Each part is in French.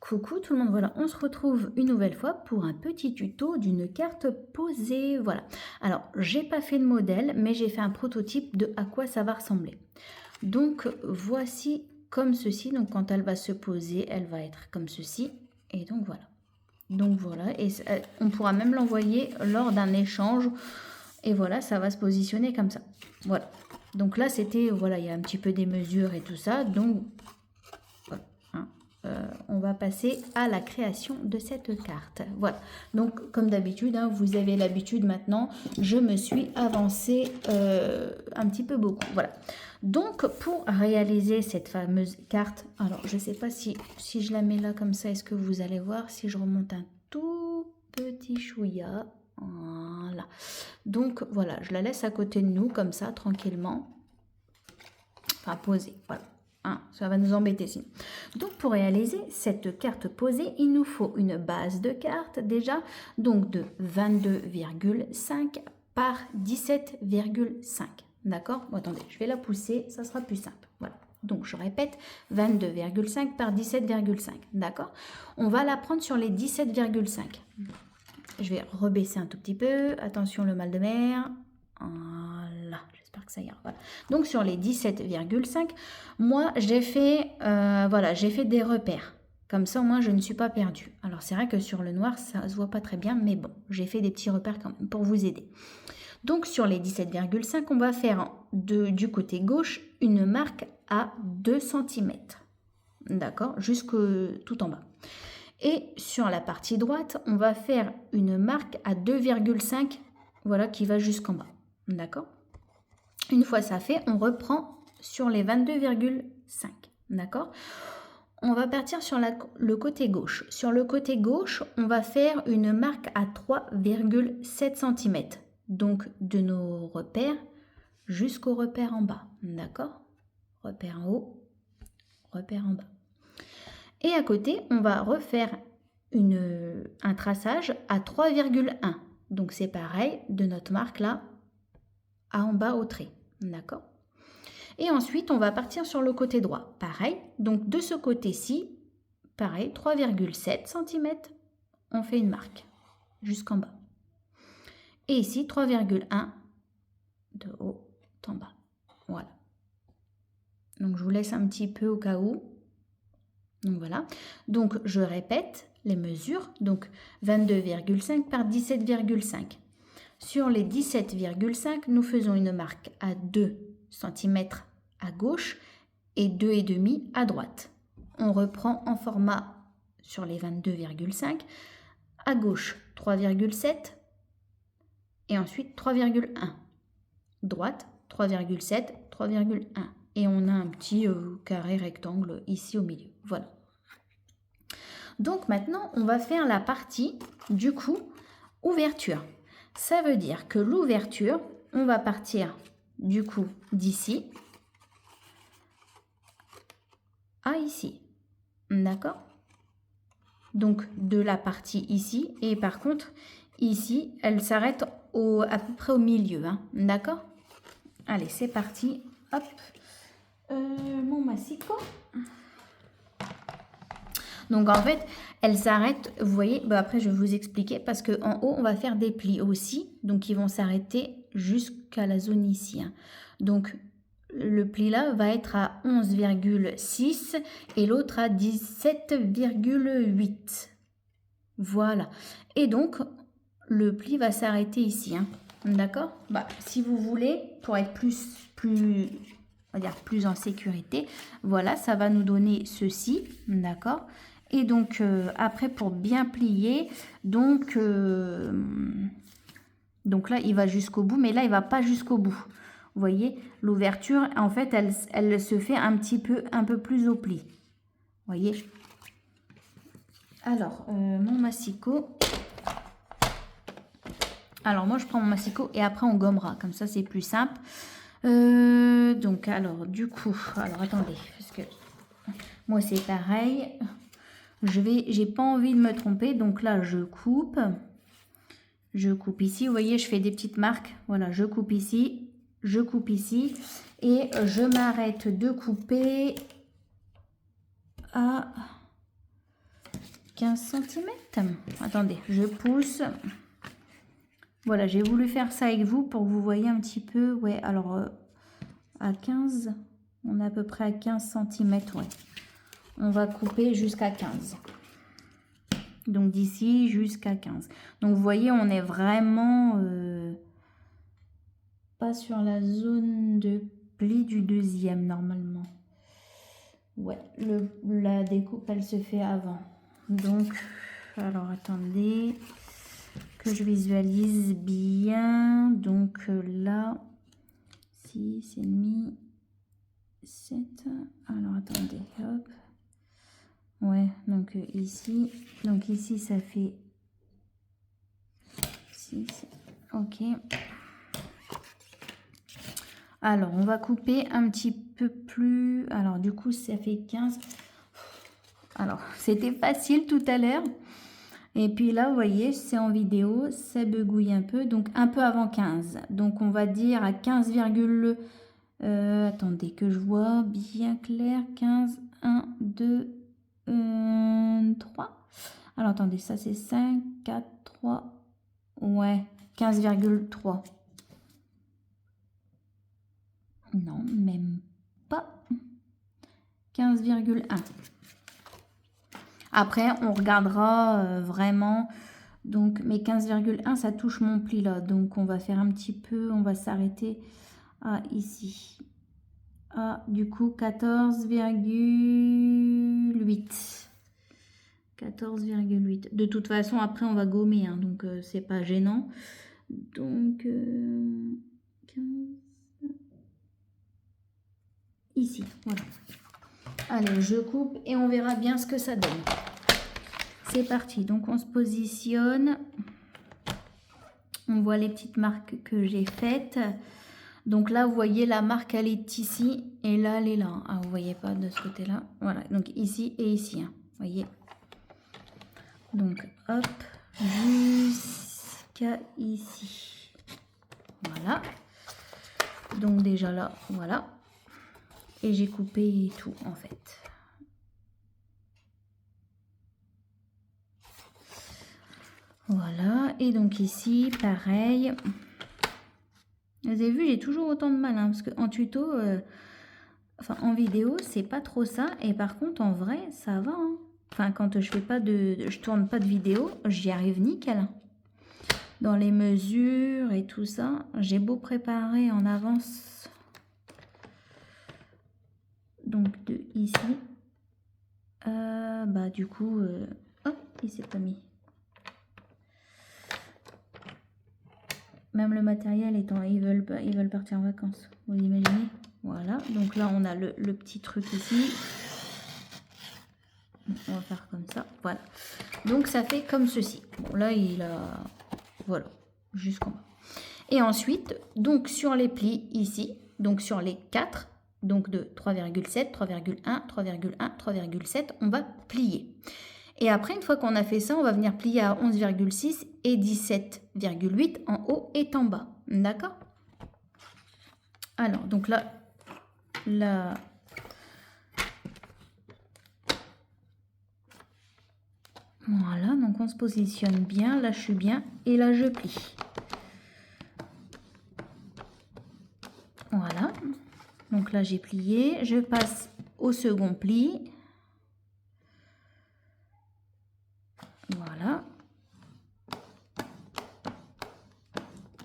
Coucou tout le monde, voilà, on se retrouve une nouvelle fois pour un petit tuto d'une carte posée, voilà. Alors, j'ai pas fait de modèle, mais j'ai fait un prototype de à quoi ça va ressembler. Donc, voici comme ceci, donc quand elle va se poser, elle va être comme ceci, et donc voilà. Donc voilà, et on pourra même l'envoyer lors d'un échange, et voilà, ça va se positionner comme ça. Voilà, donc là c'était, voilà, il y a un petit peu des mesures et tout ça, donc voilà, hein. On va passer à la création de cette carte. Voilà, donc comme d'habitude, hein, vous avez l'habitude maintenant, je me suis avancée un petit peu beaucoup. Voilà, donc pour réaliser cette fameuse carte, alors je ne sais pas si je la mets là comme ça, est-ce que vous allez voir si je remonte un tout petit chouïa. Voilà, donc voilà, je la laisse à côté de nous comme ça, tranquillement. Enfin, posée, voilà. Hein, ça va nous embêter sinon. Donc pour réaliser cette carte posée, il nous faut une base de carte déjà, donc de 22,5 par 17,5. D'accord? Bon, attendez, je vais la pousser, ça sera plus simple. Voilà. Donc je répète, 22,5 par 17,5. D'accord? On va la prendre sur les 17,5. Je vais rebaisser un tout petit peu. Attention le mal de mer. Voilà, j'espère que ça ira. Voilà. Donc sur les 17,5, moi j'ai fait, voilà, j'ai fait des repères. Comme ça, au moins, je ne suis pas perdue. Alors c'est vrai que sur le noir, ça ne se voit pas très bien, mais bon, j'ai fait des petits repères quand même pour vous aider. Donc sur les 17,5, on va faire du côté gauche une marque à 2 cm. D'accord? Jusque tout en bas. Et sur la partie droite, on va faire une marque à 2,5, voilà, qui va jusqu'en bas. D'accord? Une fois ça fait, on reprend sur les 22,5. D'accord? On va partir sur le côté gauche. Sur le côté gauche, on va faire une marque à 3,7 cm. Donc de nos repères jusqu'au repère en bas. D'accord? Repère en haut, repère en bas. Et à côté, on va refaire un traçage à 3,1. Donc c'est pareil, de notre marque là, à en bas au trait. D'accord? Et ensuite, on va partir sur le côté droit. Pareil, donc de ce côté-ci, pareil, 3,7 cm, on fait une marque jusqu'en bas. Et ici, 3,1 de haut en bas. Voilà. Donc je vous laisse un petit peu au cas où. Donc voilà, donc je répète les mesures, donc 22,5 par 17,5. Sur les 17,5, nous faisons une marque à 2 cm à gauche et 2,5 à droite. On reprend en format sur les 22,5, à gauche 3,7 et ensuite 3,1. Droite 3,7, 3,1. Et on a un petit carré rectangle ici au milieu. Voilà. Donc maintenant, on va faire la partie, du coup, ouverture. Ça veut dire que l'ouverture, on va partir, du coup, d'ici à ici. D'accord? Donc, de la partie ici. Et par contre, ici, elle s'arrête à peu près au milieu. Hein. D'accord? Allez, c'est parti. Hop. Mon massicot. Donc en fait, elle s'arrête, vous voyez, après je vais vous expliquer parce qu'en haut, on va faire des plis aussi. Donc ils vont s'arrêter jusqu'à la zone ici. Hein. Donc le pli là va être à 11,6 et l'autre à 17,8. Voilà. Et donc le pli va s'arrêter ici. Hein. D'accord? Si vous voulez, pour être plus on va dire plus en sécurité, voilà, ça va nous donner ceci. D'accord? Et donc après pour bien plier, donc là il va jusqu'au bout, mais là il va pas jusqu'au bout. Vous voyez, l'ouverture en fait elle se fait un peu plus au pli. Vous voyez. Alors mon massicot. Alors moi je prends mon massicot et après on gommera, comme ça c'est plus simple. Donc alors du coup, alors attendez parce que moi c'est pareil. J'ai pas envie de me tromper, donc là je coupe ici, vous voyez je fais des petites marques, voilà je coupe ici et je m'arrête de couper à 15 cm. Attendez, je pousse. Voilà, j'ai voulu faire ça avec vous pour que vous voyez un petit peu. Ouais, alors à 15, on est à peu près à 15 cm. Ouais. On va couper jusqu'à 15. Donc d'ici jusqu'à 15. Donc vous voyez, on est vraiment pas sur la zone de pli du deuxième normalement. Ouais, la découpe, elle se fait avant. Donc, alors attendez que je visualise bien. Donc là, 6,5, 7. Alors attendez, hop. Ouais, donc ici ça fait 6. Ok. Alors, on va couper un petit peu plus. Alors, du coup, ça fait 15. Alors, c'était facile tout à l'heure. Et puis là, vous voyez, c'est en vidéo, ça begouille un peu. Donc, un peu avant 15. Donc, on va dire à 15, attendez que je vois bien clair. 15, 1, 2, 3. Alors, attendez, ça c'est 5, 4, 3. Ouais, 15,3. Non, même pas. 15,1. Après, on regardera vraiment. Donc, mais 15,1, ça touche mon pli là. Donc, on va faire un petit peu. On va s'arrêter à ici. Ah, du coup, 14,8. 14,8. De toute façon, après, on va gommer. Hein, donc, c'est pas gênant. Donc, 15. Ici, voilà. Allez, je coupe et on verra bien ce que ça donne. C'est parti. Donc, on se positionne. On voit les petites marques que j'ai faites. Donc là, vous voyez, la marque, elle est ici. Et là, elle est là. Ah, vous voyez pas de ce côté-là. Voilà. Donc, ici et ici. Hein. Vous voyez. Donc, hop. Jusqu'à ici. Voilà. Donc, déjà là, voilà. Et j'ai coupé tout, en fait. Voilà, et donc ici, pareil. Vous avez vu, j'ai toujours autant de mal, hein, parce qu'en tuto, enfin en vidéo, c'est pas trop ça. Et par contre, en vrai, ça va. Hein. Enfin, quand je fais pas je tourne pas de vidéo, j'y arrive nickel. Dans les mesures et tout ça, j'ai beau préparer en avance. Donc de ici, bah du coup, hop, il s'est pas mis. Même le matériel étant, ils veulent partir en vacances. Vous imaginez? Voilà. Donc là, on a le petit truc ici. On va faire comme ça. Voilà. Donc ça fait comme ceci. Bon, là, il a... Voilà. Jusqu'en bas. Et ensuite, donc sur les plis ici, donc sur les 4, donc de 3,7, 3,1, 3,1, 3,7, on va plier. Et après, une fois qu'on a fait ça, on va venir plier à 11,6 et 17,8 en haut et en bas. D'accord? Alors, donc là, voilà, donc on se positionne bien, là je suis bien, et là je plie. Voilà, donc là j'ai plié, je passe au second pli. Voilà.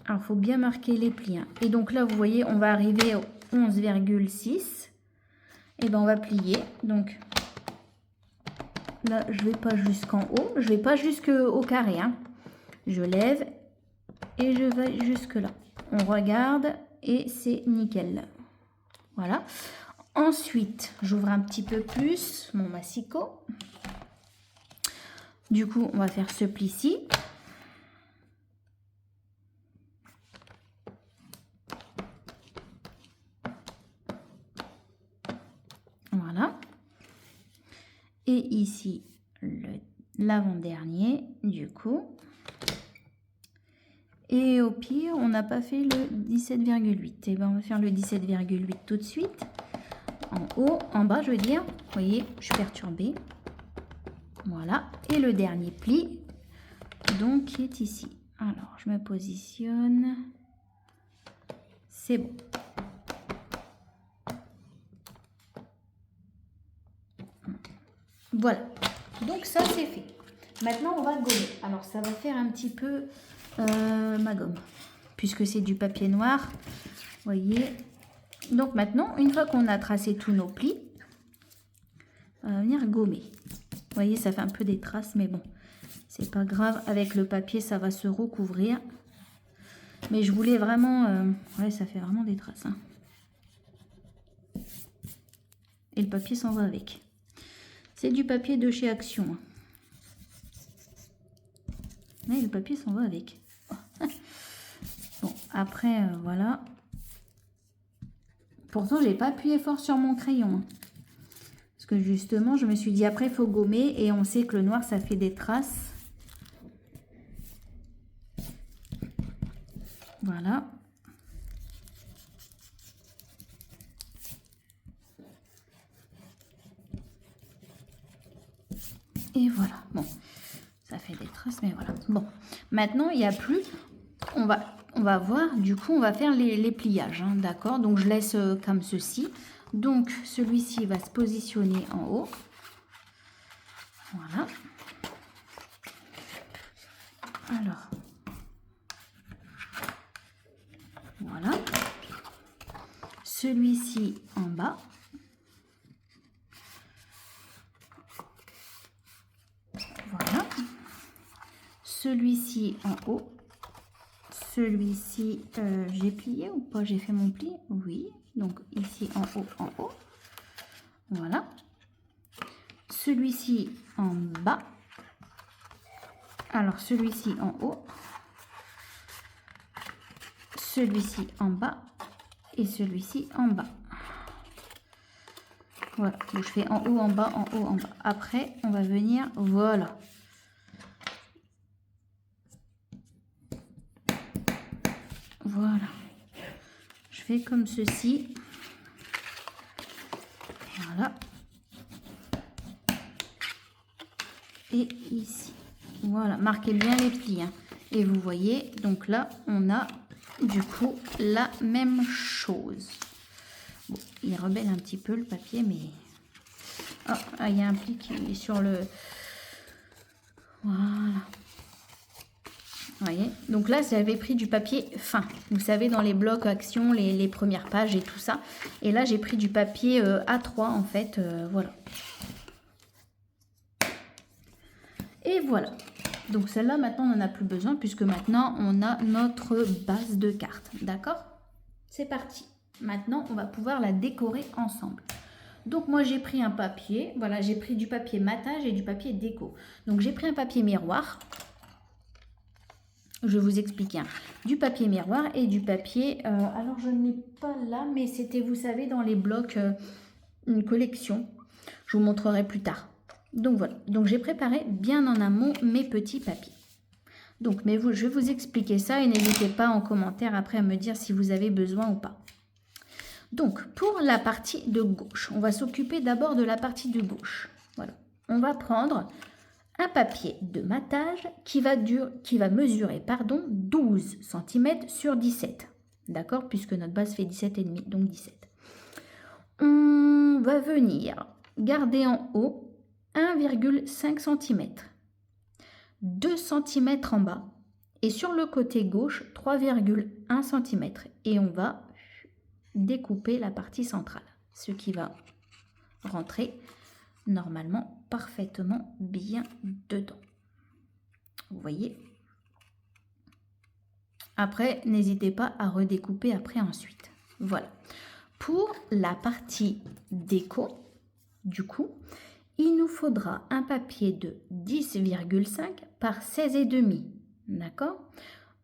Alors, il faut bien marquer les plis. Hein. Et donc là, vous voyez, on va arriver au 11,6. Et bien, on va plier. Donc, là, je ne vais pas jusqu'en haut. Je ne vais pas jusqu'au carré. Hein. Je lève et je vais jusque là. On regarde et c'est nickel. Voilà. Ensuite, j'ouvre un petit peu plus mon massicot. Du coup, on va faire ce pli-ci. Voilà. Et ici, l'avant-dernier, du coup. Et au pire, on n'a pas fait le 17,8. Et bien, on va faire le 17,8 tout de suite. En haut, en bas, je veux dire. Vous voyez, je suis perturbée. Voilà. Et le dernier pli, donc, qui est ici. Alors, je me positionne. C'est bon. Voilà. Donc, ça, c'est fait. Maintenant, on va gommer. Alors, ça va faire un petit peu ma gomme, puisque c'est du papier noir. Vous voyez. Donc, maintenant, une fois qu'on a tracé tous nos plis, on va venir gommer. Vous voyez, ça fait un peu des traces, mais bon, c'est pas grave. Avec le papier, ça va se recouvrir. Mais je voulais vraiment... ouais, ça fait vraiment des traces. Hein. Et le papier s'en va avec. C'est du papier de chez Action. Hein. Mais le papier s'en va avec. Bon, après, voilà. Pourtant, j'ai pas appuyé fort sur mon crayon. Hein. Parce que justement, je me suis dit, après, il faut gommer. Et on sait que le noir, ça fait des traces. Voilà. Et voilà. Bon, ça fait des traces, mais voilà. Bon, maintenant, il n'y a plus... On va voir, du coup, on va faire les pliages, hein, d'accord? Donc, je laisse comme ceci. Donc, celui-ci va se positionner en haut. Voilà. Alors, voilà. Celui-ci en bas. Voilà. Celui-ci en haut. Celui-ci, j'ai plié ou pas? J'ai fait mon pli? Oui. Donc, ici en haut, en haut. Voilà. Celui-ci en bas. Alors, celui-ci en haut. Celui-ci en bas. Et celui-ci en bas. Voilà. Donc, je fais en haut, en bas, en haut, en bas. Après, on va venir... Voilà. Voilà. Je fais comme ceci. Voilà. Et ici. Voilà. Marquez bien les plis. Hein. Et vous voyez, donc là, on a du coup la même chose. Bon, il rebelle un petit peu le papier, mais... Oh, il y a un pli qui est sur le... Voilà. Vous voyez, donc là, j'avais pris du papier fin. Vous savez, dans les blocs Action, les premières pages et tout ça. Et là, j'ai pris du papier A3, en fait. Voilà. Et voilà. Donc celle-là, maintenant, on n'en a plus besoin puisque maintenant, on a notre base de carte. D'accord? C'est parti. Maintenant, on va pouvoir la décorer ensemble. Donc moi, j'ai pris un papier. Voilà, j'ai pris du papier matage et du papier déco. Donc j'ai pris un papier miroir. Je vais vous expliquer. Hein. Du papier miroir et du papier... alors, je ne l'ai pas là, mais c'était, vous savez, dans les blocs, une collection. Je vous montrerai plus tard. Donc, voilà. Donc, j'ai préparé bien en amont mes petits papiers. Donc, mais je vais vous expliquer ça et n'hésitez pas en commentaire après à me dire si vous avez besoin ou pas. Donc, pour la partie de gauche, on va s'occuper d'abord de la partie de gauche. Voilà. On va prendre... un papier de matage qui va mesurer 12 cm sur 17. D'accord? Puisque notre base fait 17,5, donc 17. On va venir garder en haut 1,5 cm, 2 cm en bas et sur le côté gauche 3,1 cm. Et on va découper la partie centrale, ce qui va rentrer normalement parfaitement bien dedans. Vous voyez? Après, n'hésitez pas à redécouper après ensuite. Voilà. Pour la partie déco, du coup, il nous faudra un papier de 10,5 par 16,5. D'accord?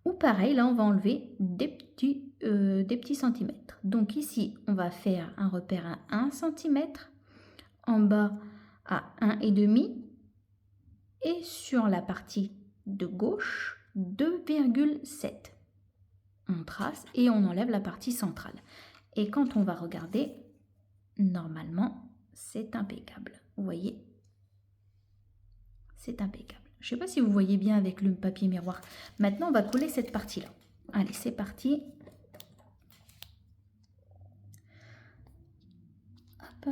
Ou pareil, là, on va enlever des petits centimètres. Donc ici, on va faire un repère à 1 cm. En bas à 1,5 et sur la partie de gauche 2,7. On trace et on enlève la partie centrale. Et quand on va regarder, normalement, c'est impeccable. Vous voyez? C'est impeccable. Je ne sais pas si vous voyez bien avec le papier miroir. Maintenant, on va coller cette partie-là. Allez, c'est parti. Hop.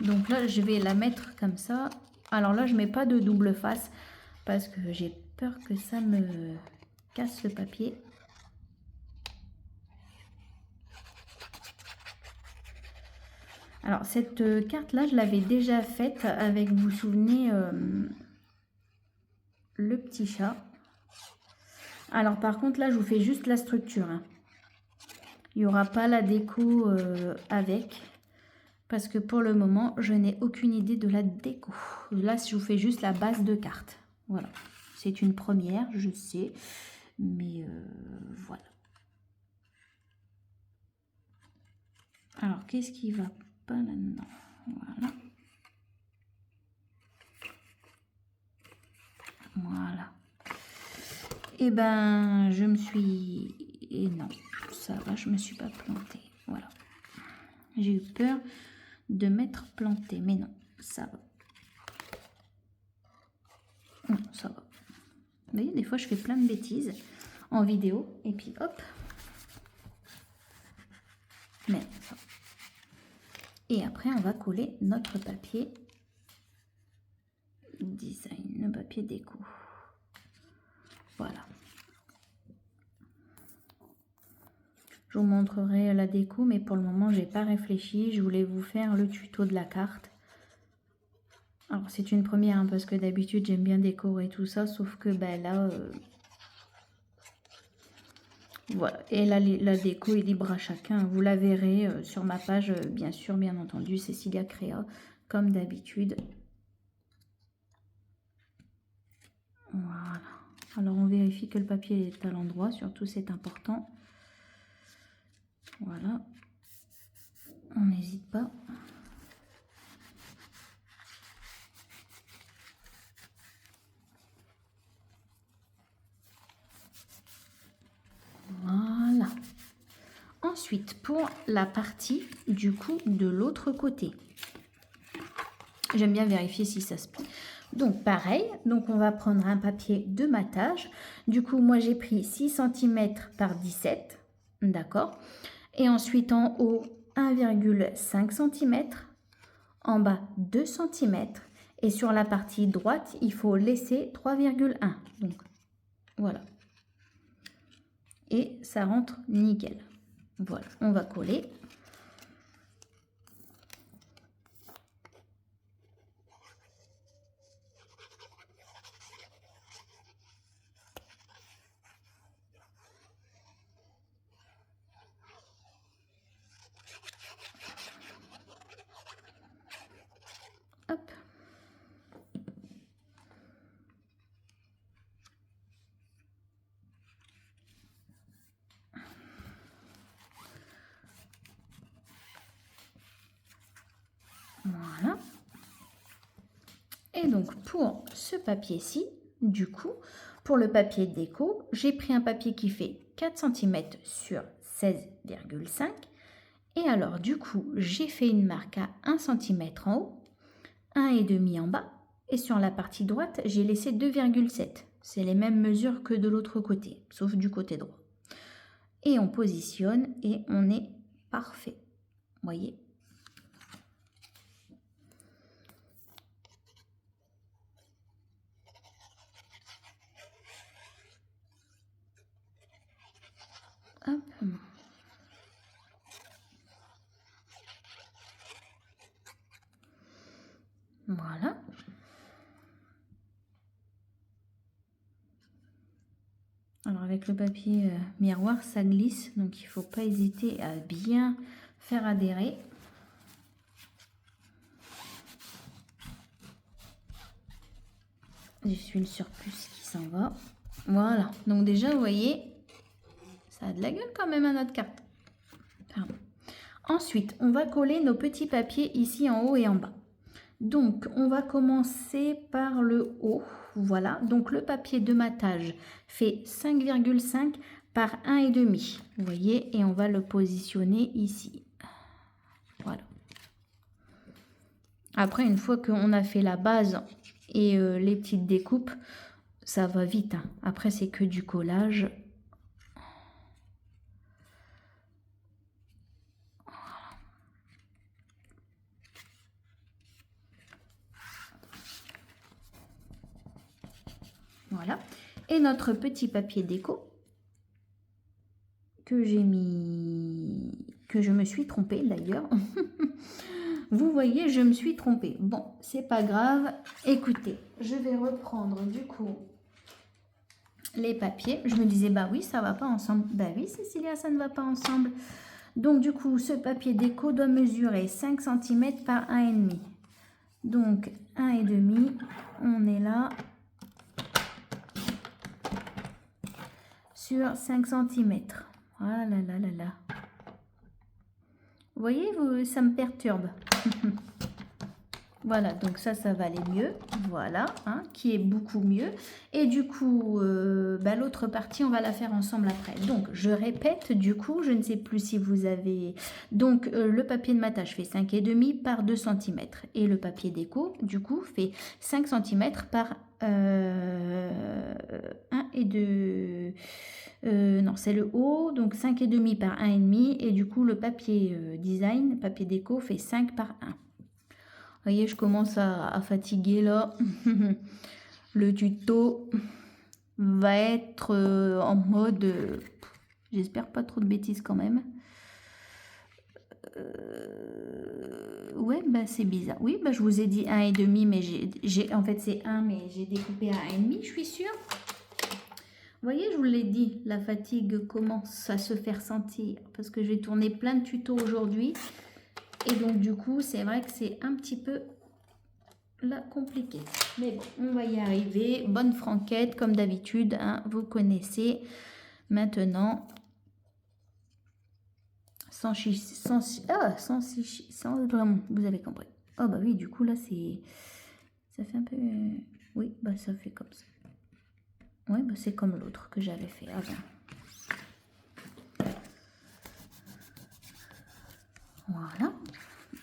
Donc là, je vais la mettre comme ça. Alors là, je ne mets pas de double face parce que j'ai peur que ça me casse le papier. Alors cette carte-là, je l'avais déjà faite avec, vous vous souvenez, le petit chat. Alors par contre, là, je vous fais juste la structure. Hein. Il n'y aura pas la déco avec. Parce que pour le moment, je n'ai aucune idée de la déco. Là, je vous fais juste la base de carte. Voilà. C'est une première, je sais. Mais voilà. Alors, qu'est-ce qui va pas là-dedans? Voilà. Voilà. Et ben, je me suis... Et non, ça va, je me suis pas plantée. Voilà. J'ai eu peur de m'être plantée, mais non, ça va. Non, ça va. Vous voyez, des fois, je fais plein de bêtises en vidéo, et puis hop. Mais ça va. Et après, on va coller notre papier design, le papier déco. Voilà. Je vous montrerai la déco, mais pour le moment, j'ai pas réfléchi. Je voulais vous faire le tuto de la carte. Alors, c'est une première, hein, parce que d'habitude, j'aime bien décorer tout ça, sauf que ben, là... Voilà, et la déco est libre à chacun. Vous la verrez sur ma page, bien sûr, bien entendu, Cécilia Créa, comme d'habitude. Voilà. Alors, on vérifie que le papier est à l'endroit, surtout c'est important. Voilà. On n'hésite pas. Voilà. Ensuite, pour la partie du coup de l'autre côté, j'aime bien vérifier si ça se plie. Donc pareil, donc on va prendre un papier de matage. Du coup, moi j'ai pris 6 cm par 17, d'accord. Et ensuite en haut 1,5 cm, en bas 2 cm. Et sur la partie droite, il faut laisser 3,1. Donc voilà. Et ça rentre nickel. Voilà, on va coller. Hop. Voilà. Et donc pour ce papier-ci, du coup, pour le papier déco, j'ai pris un papier qui fait 4 cm sur 16,5. Et alors du coup, j'ai fait une marque à 1 cm en haut, 1,5 en bas. Et sur la partie droite, j'ai laissé 2,7. C'est les mêmes mesures que de l'autre côté, sauf du côté droit. Et on positionne et on est parfait. Vous voyez ? Hop. Voilà. Alors avec le papier miroir, ça glisse, donc il ne faut pas hésiter à bien faire adhérer. Je suis le surplus qui s'en va. Voilà, donc déjà vous voyez, ça a de la gueule quand même à notre carte. Pardon. Ensuite, on va coller nos petits papiers ici en haut et en bas. Donc, on va commencer par le haut. Voilà, donc le papier de matage fait 5,5 par 1,5. Vous voyez, et on va le positionner ici. Après, une fois qu'on a fait la base et les petites découpes, ça va vite, hein. Après, c'est que du collage. Voilà. Et notre petit papier déco que j'ai mis, que je me suis trompée d'ailleurs. Vous voyez, je me suis trompée. Bon, c'est pas grave. Écoutez, je vais reprendre du coup les papiers. Je me disais, bah oui, ça va pas ensemble. Bah oui, Cécilia, ça ne va pas ensemble. Donc du coup, ce papier déco doit mesurer 5 cm par 1,5. Donc 1,5, on est là sur 5 cm. Ah là là là là. Vous voyez, ça me perturbe. Voilà, donc ça va aller mieux. Voilà, hein, qui est beaucoup mieux. Et du coup, bah, l'autre partie, on va la faire ensemble après. Donc, je répète, du coup, je ne sais plus si vous avez... Donc, le papier de matage fait 5,5 par 2 cm. Et le papier déco, du coup, fait 5 cm par 1 et 2... non, c'est le haut, donc 5,5 par 1,5. Et du coup, le papier design, papier déco, fait 5 par 1. Vous voyez, je commence à fatiguer là. Le tuto va être en mode... j'espère pas trop de bêtises quand même. Ouais, bah c'est bizarre. Oui, bah je vous ai dit 1,5, mais en fait c'est 1, mais j'ai découpé à 1,5, je suis sûre. Vous voyez, je vous l'ai dit, la fatigue commence à se faire sentir. Parce que j'ai tourné plein de tutos aujourd'hui. Et donc du coup, c'est vrai que c'est un petit peu... là, compliqué. Mais bon, on va y arriver. Bonne franquette, comme d'habitude, hein, vous connaissez. Maintenant, sans vraiment, vous avez compris. Oh bah oui, du coup, là, ça fait un peu... oui, bah ça fait comme ça. Oui, bah c'est comme l'autre que j'avais fait avant. Voilà.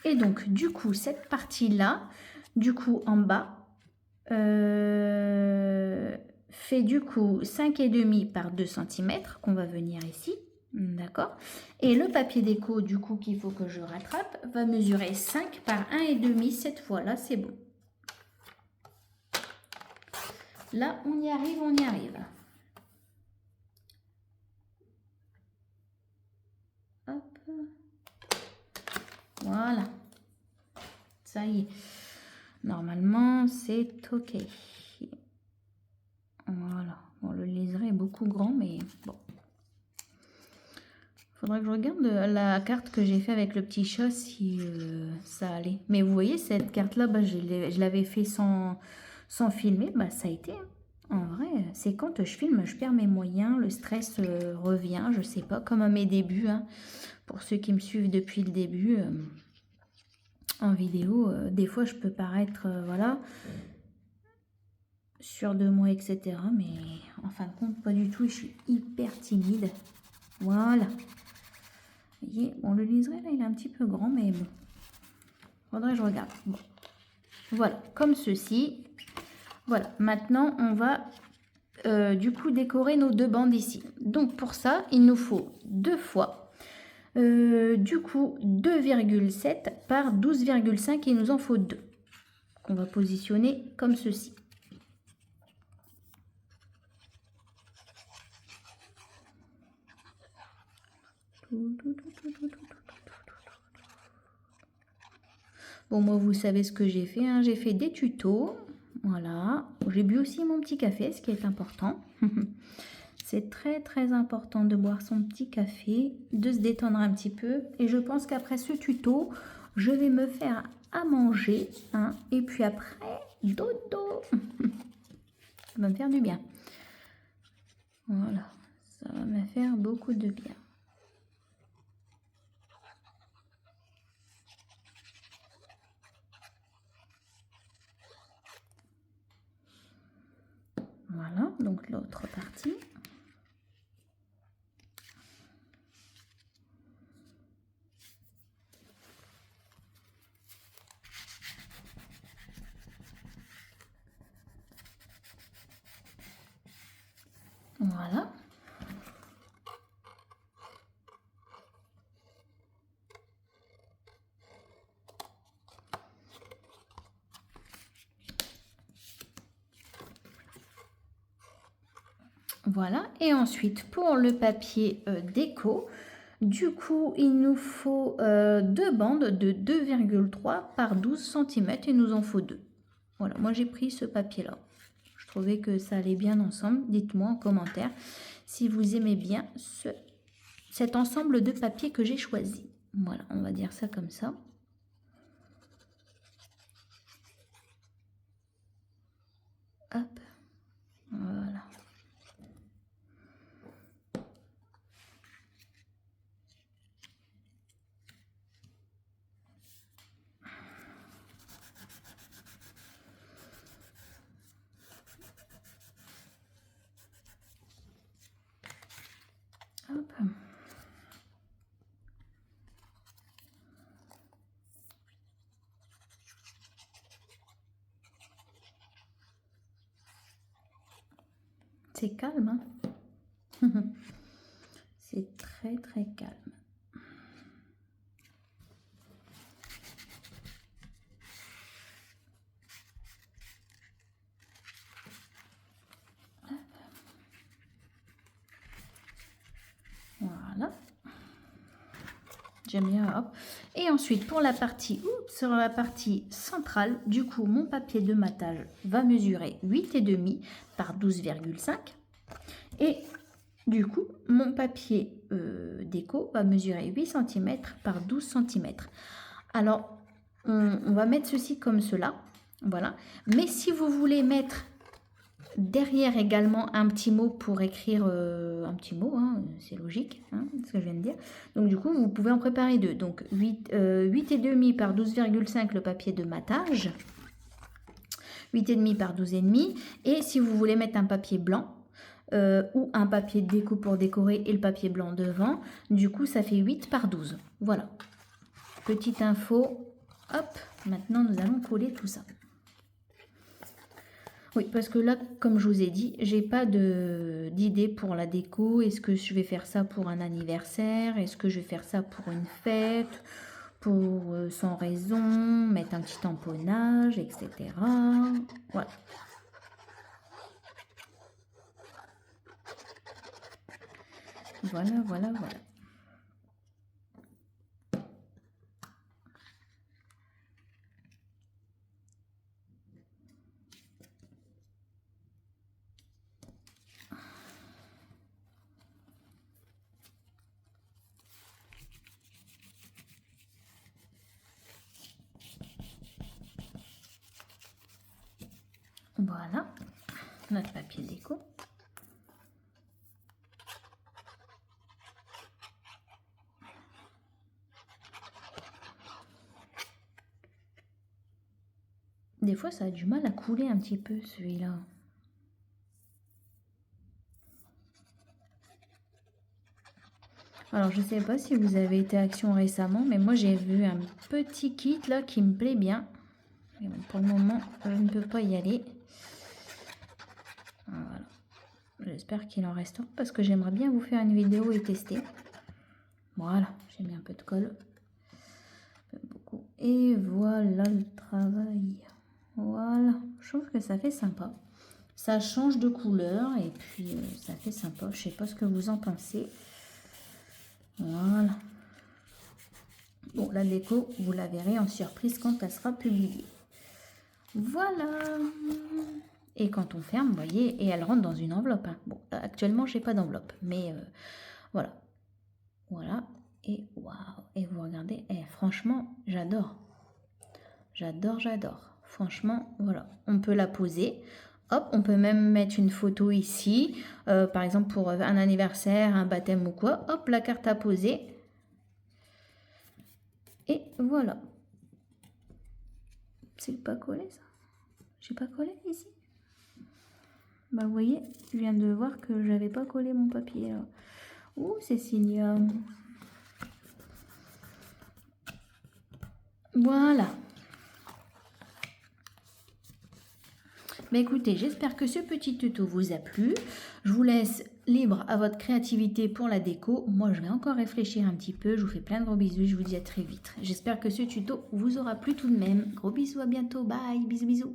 Et donc, du coup, cette partie-là, du coup, en bas, fait du coup 5,5 par 2 cm qu'on va venir ici, d'accord. Et le papier déco du coup qu'il faut que je rattrape va mesurer 5 par 1,5 cette fois là, c'est bon. Là on y arrive, on y arrive. Hop. Voilà, ça y est, normalement c'est ok. Voilà, bon, le liseré est beaucoup grand, mais bon. Faudrait que je regarde la carte que j'ai fait avec le petit chat si ça allait. Mais vous voyez, cette carte-là, bah, je l'avais fait sans filmer. Bah, ça a été. Hein. En vrai, c'est quand je filme, je perds mes moyens. Le stress revient, je sais pas, comme à mes débuts. Hein. Pour ceux qui me suivent depuis le début, en vidéo, des fois, je peux paraître, voilà, sûre de moi, etc. Mais en fin de compte, pas du tout. Je suis hyper timide. Voilà. Vous voyez, bon, le liseré, là, il est un petit peu grand, mais bon. Faudrait que je regarde. Bon. Voilà, comme ceci. Voilà, maintenant, on va du coup décorer nos deux bandes ici. Donc, pour ça, il nous faut deux fois, du coup, 2,7 par 12,5. Il nous en faut deux. Qu'on va positionner comme ceci. Bon, moi, vous savez ce que j'ai fait. Hein. J'ai fait des tutos. Voilà. J'ai bu aussi mon petit café, ce qui est important. C'est très, très important de boire son petit café, de se détendre un petit peu. Et je pense qu'après ce tuto, je vais me faire à manger. Hein. Et puis après, dodo. Ça va me faire du bien. Voilà. Ça va me faire beaucoup de bien. Voilà, donc l'autre partie. Voilà. Voilà, et ensuite pour le papier déco, du coup il nous faut deux bandes de 2,3 par 12 cm, il nous en faut deux. Voilà, moi j'ai pris ce papier là, je trouvais que ça allait bien ensemble. Dites-moi en commentaire si vous aimez bien cet ensemble de papier que j'ai choisi. Voilà, on va dire ça comme ça. Hop, voilà. Hop. C'est calme, hein. C'est très très calme. Voilà. J'aime bien, hop. Et ensuite, pour la partie, sur la partie centrale, du coup, mon papier de matage va mesurer 8,5 par 12,5. Et du coup, mon papier déco va mesurer 8 cm par 12 cm. Alors, on va mettre ceci comme cela. Voilà. Mais si vous voulez mettre derrière également un petit mot pour écrire un petit mot, hein, c'est logique, hein, ce que je viens de dire. Donc du coup, vous pouvez en préparer deux. Donc 8,5 par 12,5 le papier de matage, 8,5 par 12,5. Et si vous voulez mettre un papier blanc ou un papier déco pour décorer et le papier blanc devant, du coup ça fait 8 par 12. Voilà. Petite info. Hop, maintenant nous allons coller tout ça. Oui, parce que là, comme je vous ai dit, j'ai pas d'idée pour la déco. Est-ce que je vais faire ça pour un anniversaire? Est-ce que je vais faire ça pour une fête? Pour sans raison, mettre un petit tamponnage, etc. Voilà. Voilà, voilà, voilà. Voilà, notre papier déco. Des fois, ça a du mal à couler un petit peu, celui-là. Alors, je sais pas si vous avez été à Action récemment, mais moi, j'ai vu un petit kit, là, qui me plaît bien. Et bon, pour le moment, je ne peux pas y aller. Voilà. J'espère qu'il en reste un, parce que j'aimerais bien vous faire une vidéo et tester. Voilà, j'ai mis un peu de colle. Beaucoup. Et voilà le travail. Voilà, je trouve que ça fait sympa. Ça change de couleur et puis ça fait sympa. Je sais pas ce que vous en pensez. Voilà. Bon, la déco, vous la verrez en surprise quand elle sera publiée. Voilà. Et quand on ferme, vous voyez, et elle rentre dans une enveloppe. Hein. Bon, actuellement, j'ai pas d'enveloppe, mais voilà. Voilà. Et waouh. Et vous regardez, franchement, j'adore. J'adore, j'adore. Franchement, voilà. On peut la poser. Hop, on peut même mettre une photo ici. Par exemple, pour un anniversaire, un baptême ou quoi. Hop, la carte à poser. Et voilà. C'est pas collé, ça? J'ai pas collé ici? Bah, vous voyez, je viens de voir que j'avais pas collé mon papier, là. Ouh, Cécilia. Voilà. Mais écoutez, j'espère que ce petit tuto vous a plu. Je vous laisse libre à votre créativité pour la déco. Moi, je vais encore réfléchir un petit peu. Je vous fais plein de gros bisous. Je vous dis à très vite. J'espère que ce tuto vous aura plu tout de même. Gros bisous, à bientôt. Bye, bisous, bisous.